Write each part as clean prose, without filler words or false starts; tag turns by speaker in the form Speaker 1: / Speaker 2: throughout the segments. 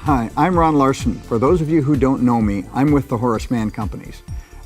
Speaker 1: Hi, I'm Ron Larson. For those of you who don't know me, I'm with the Horace Mann Companies.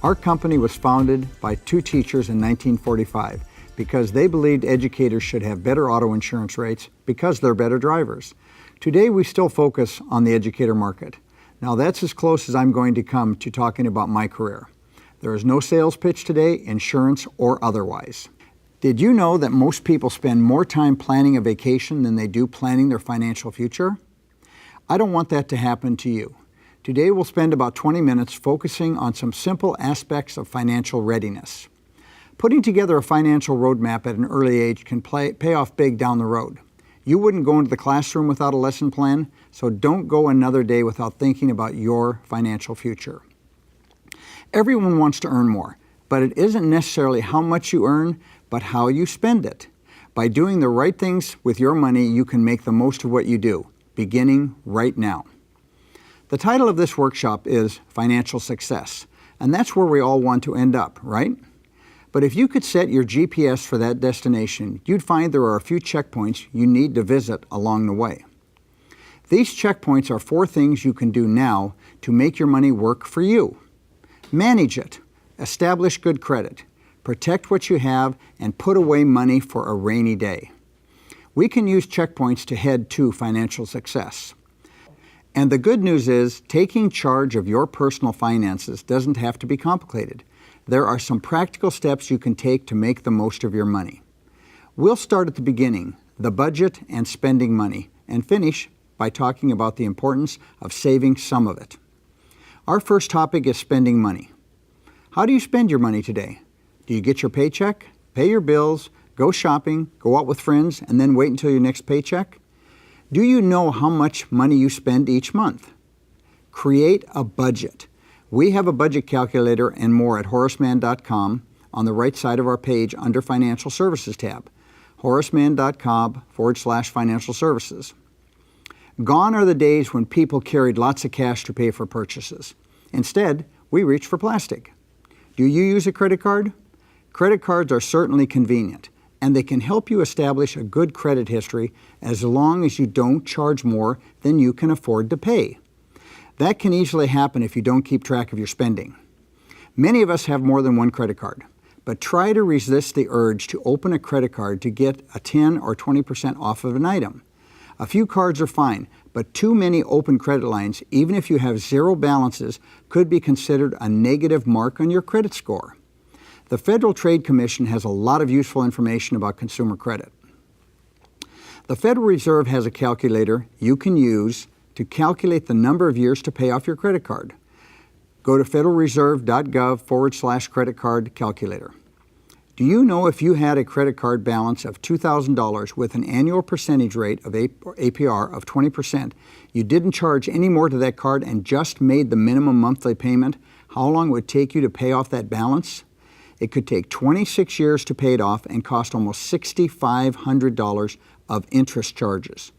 Speaker 1: Our company was founded by two teachers in 1945 because they believed educators should have better auto insurance rates because they're better drivers. Today we still focus on the educator market. Now that's as close as I'm going to come to talking about my career. There is no sales pitch today, insurance or otherwise. Did you know that most people spend more time planning a vacation than they do planning their financial future? I don't want that to happen to you. Today we'll spend about 20 minutes focusing on some simple aspects of financial readiness. Putting together a financial roadmap at an early age can pay off big down the road. You wouldn't go into the classroom without a lesson plan, so don't go another day without thinking about your financial future. Everyone wants to earn more, but it isn't necessarily how much you earn, but how you spend it. By doing the right things with your money, you can make the most of what you do, beginning right now. The title of this workshop is Financial Success, and that's where we all want to end up, right? But if you could set your GPS for that destination, you'd find there are a few checkpoints you need to visit along the way. These checkpoints are 4 things you can do now to make your money work for you. Manage it, establish good credit, protect what you have, and put away money for a rainy day. We can use checkpoints to head to financial success. And the good news is, taking charge of your personal finances doesn't have to be complicated. There are some practical steps you can take to make the most of your money. We'll start at the beginning, the budget and spending money, and finish by talking about the importance of saving some of it. Our first topic is spending money. How do you spend your money today? Do you get your paycheck, pay your bills, go shopping, go out with friends, and then wait until your next paycheck? Do you know how much money you spend each month? Create a budget. We have a budget calculator and more at horacemann.com on the right side of our page under Financial Services tab, horacemann.com/financial services. Gone are the days when people carried lots of cash to pay for purchases. Instead, we reach for plastic. Do you use a credit card? Credit cards are certainly convenient, and they can help you establish a good credit history as long as you don't charge more than you can afford to pay. That can easily happen if you don't keep track of your spending. Many of us have more than one credit card, but try to resist the urge to open a credit card to get a 10 or 20% off of an item. A few cards are fine, but too many open credit lines, even if you have zero balances, could be considered a negative mark on your credit score. The Federal Trade Commission has a lot of useful information about consumer credit. The Federal Reserve has a calculator you can use to calculate the number of years to pay off your credit card. Go to federalreserve.gov/credit card calculator. Do you know if you had a credit card balance of $2,000 with an annual percentage rate of APR of 20%, you didn't charge any more to that card and just made the minimum monthly payment, how long it would take you to pay off that balance? It could take 26 years to pay it off and cost almost $6,500 of interest charges.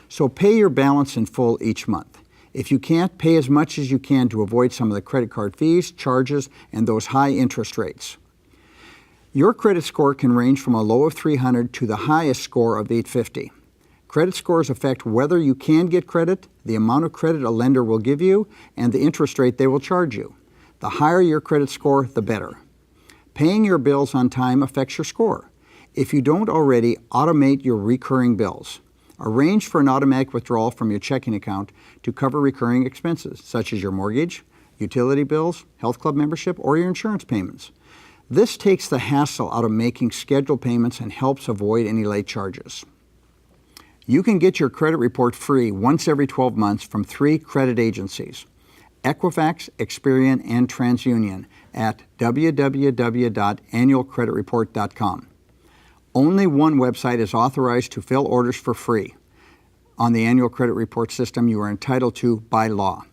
Speaker 1: So pay your balance in full each month. If you can't, pay as much as you can to avoid some of the credit card fees, charges, and those high interest rates. Your credit score can range from a low of 300 to the highest score of 850. Credit scores affect whether you can get credit, the amount of credit a lender will give you, and the interest rate they will charge you. The higher your credit score, the better. Paying your bills on time affects your score. If you don't already, automate your recurring bills. Arrange for an automatic withdrawal from your checking account to cover recurring expenses, such as your mortgage, utility bills, health club membership, or your insurance payments. This takes the hassle out of making scheduled payments and helps avoid any late charges. You can get your credit report free once every 12 months from 3 credit agencies, Equifax, Experian, and TransUnion at www.annualcreditreport.com. Only one website is authorized to fill orders for free. On the annual credit report system you are entitled to by law.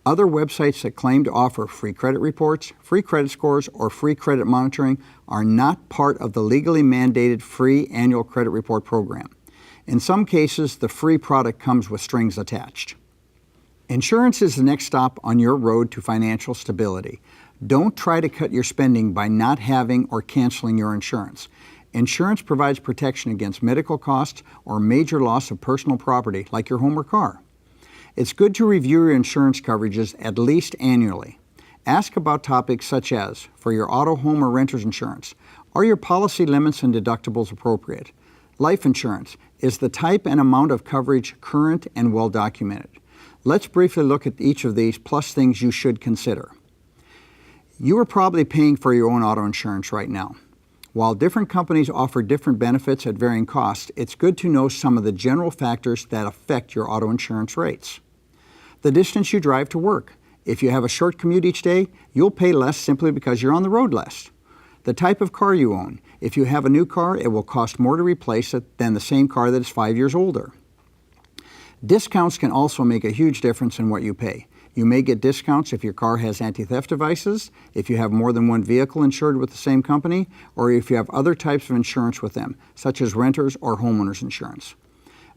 Speaker 1: Other websites that claim to offer free credit reports, free credit scores, or free credit monitoring are not part of the legally mandated free annual credit report program. In some cases, the free product comes with strings attached. Insurance is the next stop on your road to financial stability. Don't try to cut your spending by not having or canceling your insurance. Insurance provides protection against medical costs or major loss of personal property like your home or car. It's good to review your insurance coverages at least annually. Ask about topics such as, for your auto, home, or renter's insurance, are your policy limits and deductibles appropriate? Life insurance, is the type and amount of coverage current and well documented? Let's briefly look at each of these, plus things you should consider. You are probably paying for your own auto insurance right now. While different companies offer different benefits at varying costs, it's good to know some of the general factors that affect your auto insurance rates. The distance you drive to work. If you have a short commute each day, you'll pay less simply because you're on the road less. The type of car you own. If you have a new car, it will cost more to replace it than the same car that is 5 years older. Discounts can also make a huge difference in what you pay. You may get discounts if your car has anti-theft devices, if you have more than one vehicle insured with the same company, or if you have other types of insurance with them, such as renters or homeowners insurance.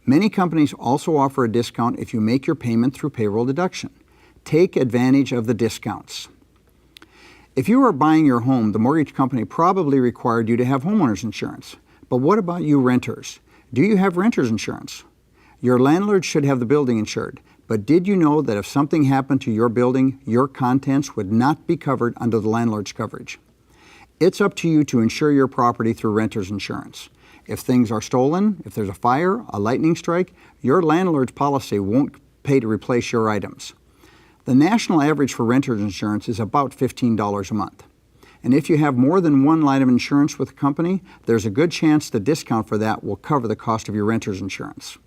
Speaker 1: Many companies also offer a discount if you make your payment through payroll deduction. Take advantage of the discounts. If you are buying your home, the mortgage company probably required you to have homeowners insurance. But what about you renters? Do you have renters insurance? Your landlord should have the building insured, but did you know that if something happened to your building, your contents would not be covered under the landlord's coverage? It's up to you to insure your property through renter's insurance. If things are stolen, if there's a fire, a lightning strike, your landlord's policy won't pay to replace your items. The national average for renter's insurance is about $15 a month. And if you have more than one line of insurance with a company, there's a good chance the discount for that will cover the cost of your renter's insurance.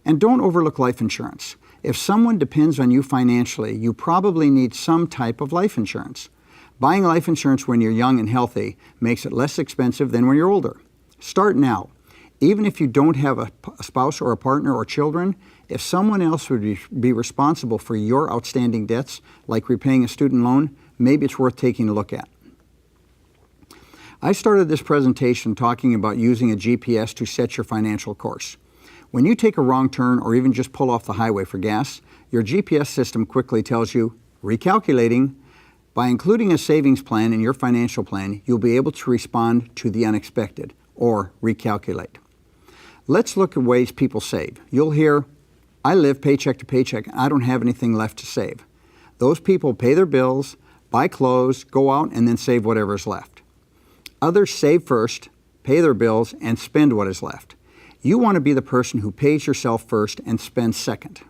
Speaker 1: And don't overlook life insurance. If someone depends on you financially, you probably need some type of life insurance. Buying life insurance when you're young and healthy makes it less expensive than when you're older. Start now. Even if you don't have a spouse or a partner or children, if someone else would be responsible for your outstanding debts, like repaying a student loan, maybe it's worth taking a look at. I started this presentation talking about using a GPS to set your financial course. When you take a wrong turn or even just pull off the highway for gas, your GPS system quickly tells you, recalculating. By including a savings plan in your financial plan, you'll be able to respond to the unexpected, or recalculate. Let's look at ways people save. You'll hear, I live paycheck to paycheck and I don't have anything left to save. Those people pay their bills, buy clothes, go out, and then save whatever is left. Others save first, pay their bills, and spend what is left. You want to be the person who pays yourself first and spends second.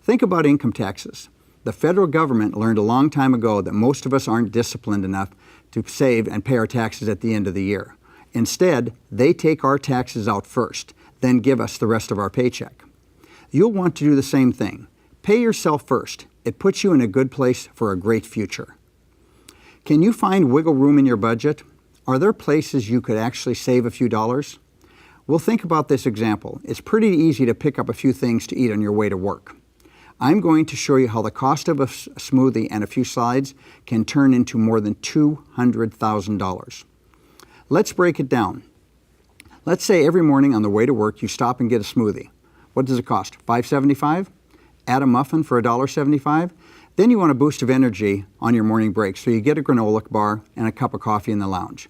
Speaker 1: Think about income taxes. The federal government learned a long time ago that most of us aren't disciplined enough to save and pay our taxes at the end of the year. Instead, they take our taxes out first, then give us the rest of our paycheck. You'll want to do the same thing. Pay yourself first. It puts you in a good place for a great future. Can you find wiggle room in your budget? Are there places you could actually save a few dollars? Well, think about this example. It's pretty easy to pick up a few things to eat on your way to work. I'm going to show you how the cost of a smoothie and a few sides can turn into more than $200,000. Let's break it down. Let's say every morning on the way to work you stop and get a smoothie. What does it cost? $5.75? Add a muffin for $1.75? Then you want a boost of energy on your morning break, so you get a granola bar and a cup of coffee in the lounge.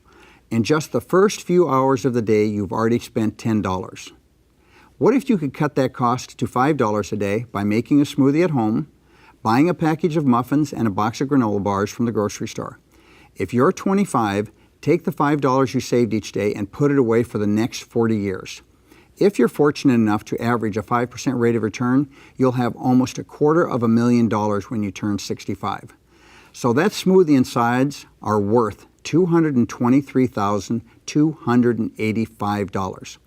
Speaker 1: In just the first few hours of the day, you've already spent $10. What if you could cut that cost to $5 a day by making a smoothie at home, buying a package of muffins and a box of granola bars from the grocery store? If you're 25, take the $5 you saved each day and put it away for the next 40 years. If you're fortunate enough to average a 5% rate of return, you'll have almost $250,000 when you turn 65. So that smoothie and sides are worth $223,285.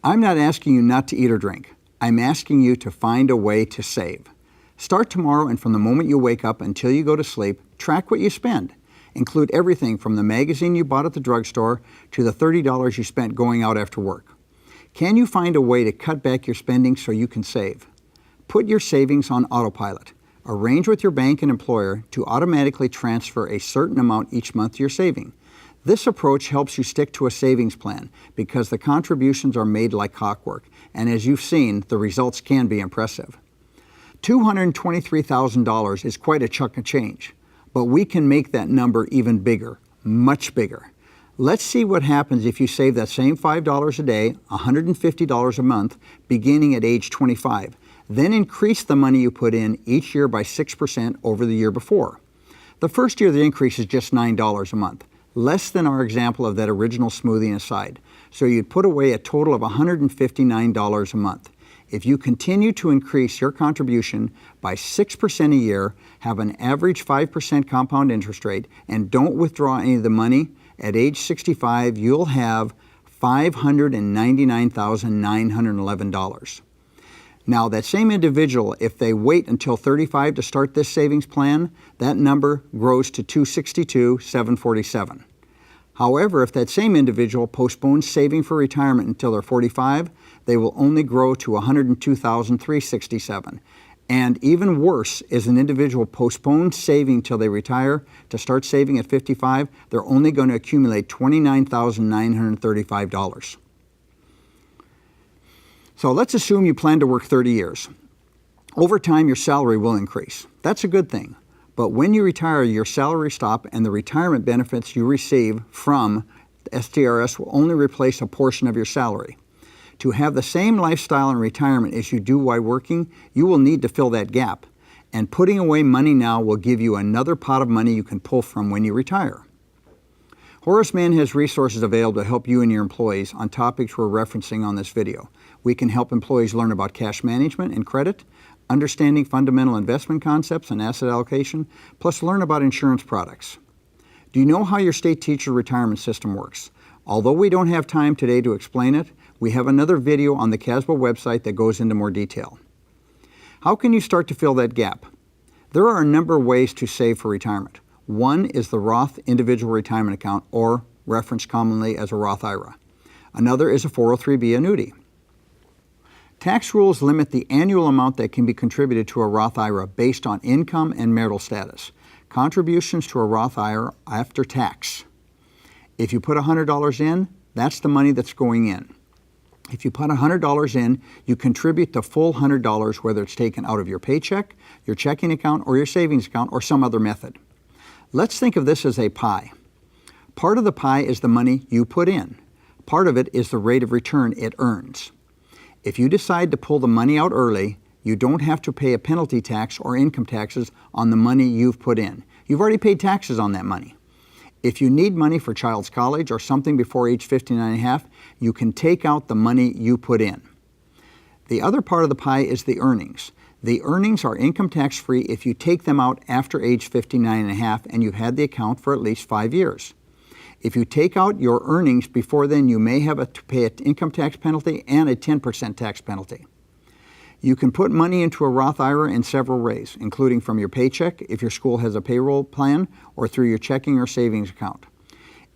Speaker 1: I'm not asking you not to eat or drink. I'm asking you to find a way to save. Start tomorrow, and from the moment you wake up until you go to sleep, track what you spend. Include everything from the magazine you bought at the drugstore to the $30 you spent going out after work. Can you find a way to cut back your spending so you can save? Put your savings on autopilot. Arrange with your bank and employer to automatically transfer a certain amount each month you're saving. This approach helps you stick to a savings plan because the contributions are made like clockwork, and as you've seen, the results can be impressive. $223,000 is quite a chunk of change, but we can make that number even bigger, much bigger. Let's see what happens if you save that same $5 a day, $150 a month, beginning at age 25. Then increase the money you put in each year by 6% over the year before. The first year the increase is just $9 a month, less than our example of that original smoothing aside. So you'd put away a total of $159 a month. If you continue to increase your contribution by 6% a year, have an average 5% compound interest rate, and don't withdraw any of the money, at age 65 you'll have $599,911. Now that same individual, if they wait until 35 to start this savings plan, that number grows to $262,747. However, if that same individual postpones saving for retirement until they're 45, they will only grow to $102,367. And even worse is an individual postpones saving till they retire to start saving at 55, they're only going to accumulate $29,935. So let's assume you plan to work 30 years. Over time, your salary will increase. That's a good thing. But when you retire, your salary stops and the retirement benefits you receive from STRS will only replace a portion of your salary. To have the same lifestyle in retirement as you do while working, you will need to fill that gap. And putting away money now will give you another pot of money you can pull from when you retire. Horace Mann has resources available to help you and your employees on topics we're referencing on this video. We can help employees learn about cash management and credit, understanding fundamental investment concepts and asset allocation, plus learn about insurance products. Do you know how your state teacher retirement system works? Although we don't have time today to explain it, we have another video on the CASBO website that goes into more detail. How can you start to fill that gap? There are a number of ways to save for retirement. One is the Roth Individual Retirement Account, or referenced commonly as a Roth IRA. Another is a 403b annuity. Tax rules limit the annual amount that can be contributed to a Roth IRA based on income and marital status. Contributions to a Roth IRA after tax. If you put $100 in, that's the money that's going in. If you put $100 in, you contribute the full $100, whether it's taken out of your paycheck, your checking account, or your savings account, or some other method. Let's think of this as a pie. Part of the pie is the money you put in. Part of it is the rate of return it earns. If you decide to pull the money out early, you don't have to pay a penalty tax or income taxes on the money you've put in. You've already paid taxes on that money. If you need money for child's college or something before age 59 and a half, you can take out the money you put in. The other part of the pie is the earnings. The earnings are income tax free if you take them out after age 59 and a half and you've had the account for at least 5 years. If you take out your earnings before then, you may have to pay an income tax penalty and a 10% tax penalty. You can put money into a Roth IRA in several ways, including from your paycheck if your school has a payroll plan, or through your checking or savings account.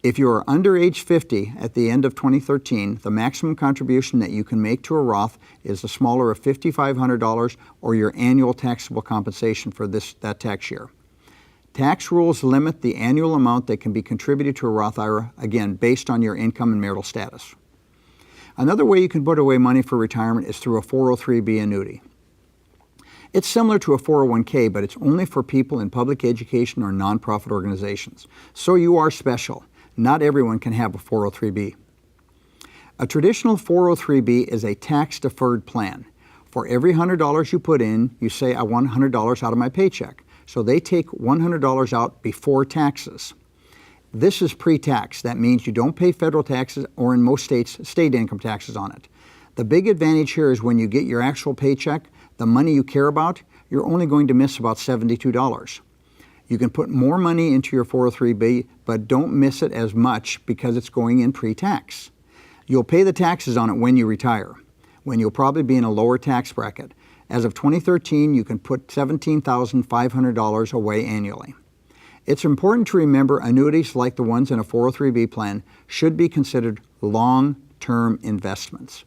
Speaker 1: If you are under age 50 at the end of 2013, the maximum contribution that you can make to a Roth is the smaller of $5,500 or your annual taxable compensation for that tax year. Tax rules limit the annual amount that can be contributed to a Roth IRA, again, based on your income and marital status. Another way you can put away money for retirement is through a 403b annuity. It's similar to a 401k, but it's only for people in public education or nonprofit organizations. So you are special. Not everyone can have a 403b. A traditional 403b is a tax-deferred plan. For every $100 you put in, you say, I want $100 out of my paycheck. So they take $100 out before taxes. This is pre-tax. That means you don't pay federal taxes, or in most states, state income taxes on it. The big advantage here is when you get your actual paycheck, the money you care about, you're only going to miss about $72. You can put more money into your 403b, but don't miss it as much because it's going in pre-tax. You'll pay the taxes on it when you retire, when you'll probably be in a lower tax bracket. As of 2013, you can put $17,500 away annually. It's important to remember annuities like the ones in a 403b plan should be considered long-term investments.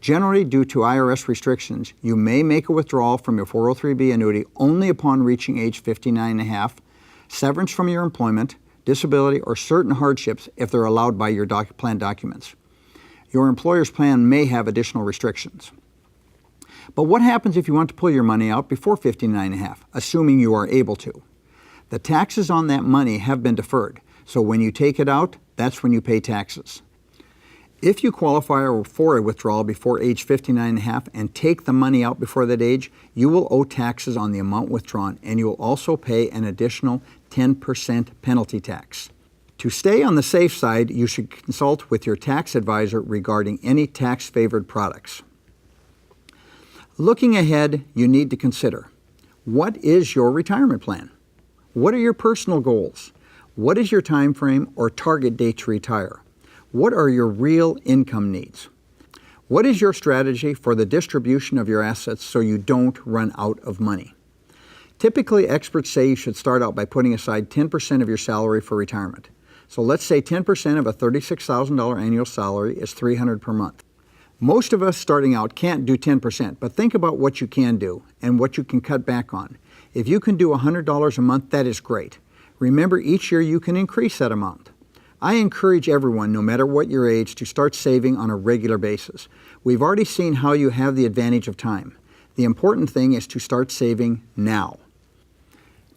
Speaker 1: Generally, due to IRS restrictions, you may make a withdrawal from your 403b annuity only upon reaching age 59 and a half, severance from your employment, disability, or certain hardships if they're allowed by your plan documents. Your employer's plan may have additional restrictions. But what happens if you want to pull your money out before 59 and a half, assuming you are able to? The taxes on that money have been deferred, so when you take it out, that's when you pay taxes. If you qualify for a withdrawal before age 59.5 and take the money out before that age, you will owe taxes on the amount withdrawn, and you will also pay an additional 10% penalty tax. To stay on the safe side, you should consult with your tax advisor regarding any tax-favored products. Looking ahead, you need to consider, what is your retirement plan? What are your personal goals? What is your time frame or target date to retire? What are your real income needs? What is your strategy for the distribution of your assets so you don't run out of money? Typically, experts say you should start out by putting aside 10% of your salary for retirement. So let's say 10% of a $36,000 annual salary is $300 per month. Most of us starting out can't do 10%, but think about what you can do and what you can cut back on. If you can do $100 a month, that is great. Remember, each year you can increase that amount. I encourage everyone, no matter what your age, to start saving on a regular basis. We've already seen how you have the advantage of time. The important thing is to start saving now.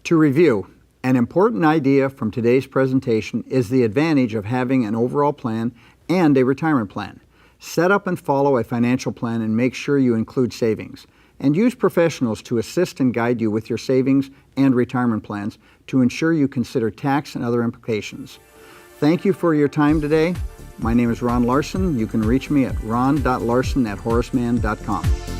Speaker 1: To review, an important idea from today's presentation is the advantage of having an overall plan and a retirement plan. Set up and follow a financial plan and make sure you include savings. And use professionals to assist and guide you with your savings and retirement plans to ensure you consider tax and other implications. Thank you for your time today. My name is Ron Larson. You can reach me at ron.larson@horaceman.com.